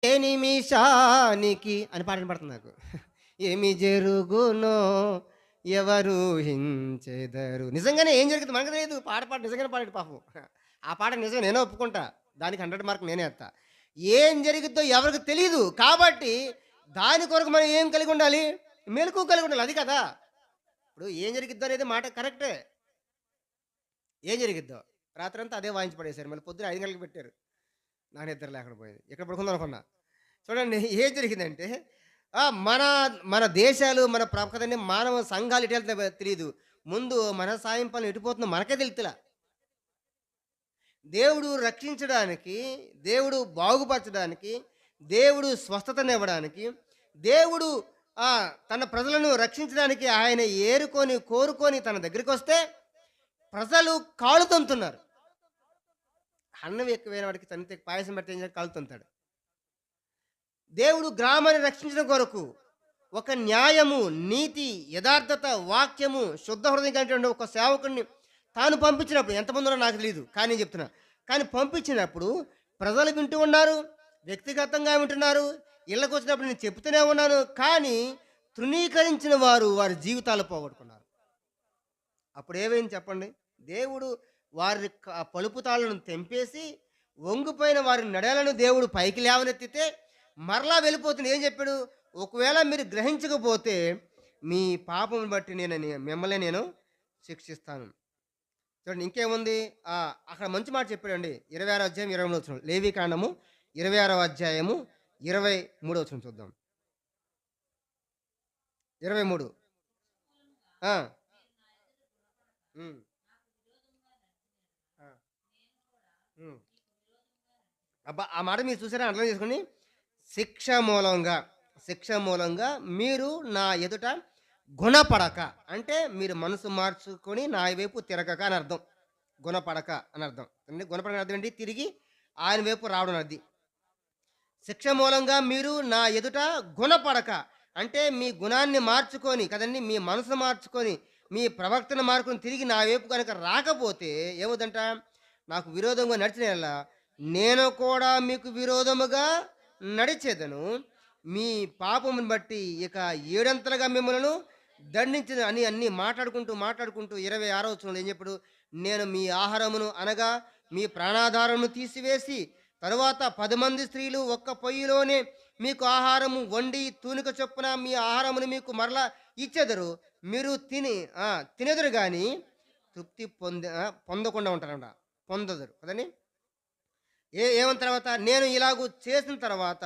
ఏ నిమిషానికి అని పాట వినపడుతుంది నాకు. ఏమి జరుగునో ఎవరు హించెదరు. నిజంగానే ఏం జరుగుతుంది మనకు తెలీదు. పాట నిజంగానే పాడాడు పాపం. ఆ పాట నిజమే నేనే ఒప్పుకుంటా. దానికి 100 మార్కులు నేనే ఎత్తా. ఏం జరిగిద్దో ఎవరికి తెలీదు. కాబట్టి దాని కొరకు మనం ఏం కలిగి ఉండాలి? మెలకువ కలిగి ఉండాలి. అది కదా! ఇప్పుడు ఏం జరిగిద్దో అనేది మాట కరెక్టే. ఏం జరిగిద్దో? రాత్రంతా అదే వాయించి పడేశారు. మళ్ళీ పొద్దున 5 గంటలకు పెట్టారు. నా నిద్ర లేకుండా పోయింది. ఎక్కడ పడుకుందామనుకున్నా. చూడండి ఏం జరిగిందంటే మన మన దేశాలు, మన ప్రపంచంలో మానవ సంఘాలు ఎటు వెళ్తాయో తెలీదు. ముందు మన సాయం పనులు ఎటుపోతుందో మనకే తెలుత్తలా. దేవుడు రక్షించడానికి, దేవుడు బాగుపరచడానికి, దేవుడు స్వస్థతనివ్వడానికి, దేవుడు తన ప్రజలను రక్షించడానికి ఆయన ఏరుకొని, కోరుకొని తన దగ్గరికొస్తే ప్రజలు కాళ్ళు తంతున్నారు. అన్నం ఎక్కువైన వాడికి తంతే పాయసం పెడితే ఏం చేయాలి? కాళ్ళు తంతాడు. దేవుడు గ్రామాన్ని రక్షించడం కొరకు ఒక న్యాయము, నీతి, యథార్థత, వాక్యము, శుద్ధ హృదయం కలిగినటువంటి ఒక సేవకుడిని తాను పంపించినప్పుడు ఎంతమంది ఉన్నారో నాకు తెలీదు. కానీ నేను చెప్తున్నా. కానీ పంపించినప్పుడు ప్రజలు వింటూ ఉన్నారు. వ్యక్తిగతంగా వింటున్నారు. ఇళ్ళకొచ్చినప్పుడు నేను చెప్తూనే ఉన్నాను. కానీ తృణీకరించిన వారు వారి జీవితాలు పోగొట్టుకున్నారు. అప్పుడు ఏమైంది చెప్పండి? దేవుడు వారి పలుపు తాళ్ళను తెంపేసి వంగిపోయిన వారి నడలను దేవుడు పైకి లేవనెత్తితే మరలా వెళ్ళిపోతుంది. ఏం చెప్పాడు? ఒకవేళ మీరు గ్రహించకపోతే మీ పాపం బట్టి మిమ్మల్ని నేను శిక్షిస్తాను. చూడండి ఇంకేముంది? అక్కడ మంచి మాట చెప్పాడండి. 26వ అధ్యాయం 23వ వచనం. లేవికాండము 26వ అధ్యాయము 23వ వచనం చూద్దాం. 23. ఆ! హ్మ్. ఆ! హ్మ్. అబ్బా! ఆ మాట మీరు చూసారా? అర్థం చేసుకోండి. శిక్ష మూలంగా, శిక్ష మూలంగా మీరు నా ఎదుట గుణపడక అంటే మీరు మనసు మార్చుకొని నా వైపు తిరగక అని అర్థం. గుణపడక అని అర్థం. అంటే గుణపడక అర్థం ఏంటి? తిరిగి ఆయన వైపు రావడం అది. శిక్ష మూలంగా మీరు నా ఎదుట గుణపడక అంటే మీ గుణాన్ని మార్చుకొని కదండి, మీ మనసును మార్చుకొని, మీ ప్రవర్తన మార్చుకొని తిరిగి నా వైపు కనుక రాకపోతే ఏమవుదంట? నాకు విరోధంగా నడిచిన యెడల నేను కూడా మీకు విరోధముగా నడిచేదను. మీ పాపమును బట్టి ఇక ఏడంతలుగా మిమ్మలను దండించిన అని అన్నీ మాట్లాడుకుంటూ 26వ వచనంలో ఏం చెప్పాడు? నేను మీ ఆహారమును అనగా మీ ప్రాణాధారమును తీసివేసి తరువాత 10 మంది స్త్రీలు ఒక్క పొయ్యిలోనే మీకు ఆహారము వండి తూనిక చొప్పున మీ ఆహారమును మీకు మరలా ఇచ్చెదరు. మీరు తినెదరు గాని తృప్తి పొందకుండా ఉంటారంట. పొందదురు కదండి. ఏమన్న తర్వాత నేను ఇలాగూ చేసిన తర్వాత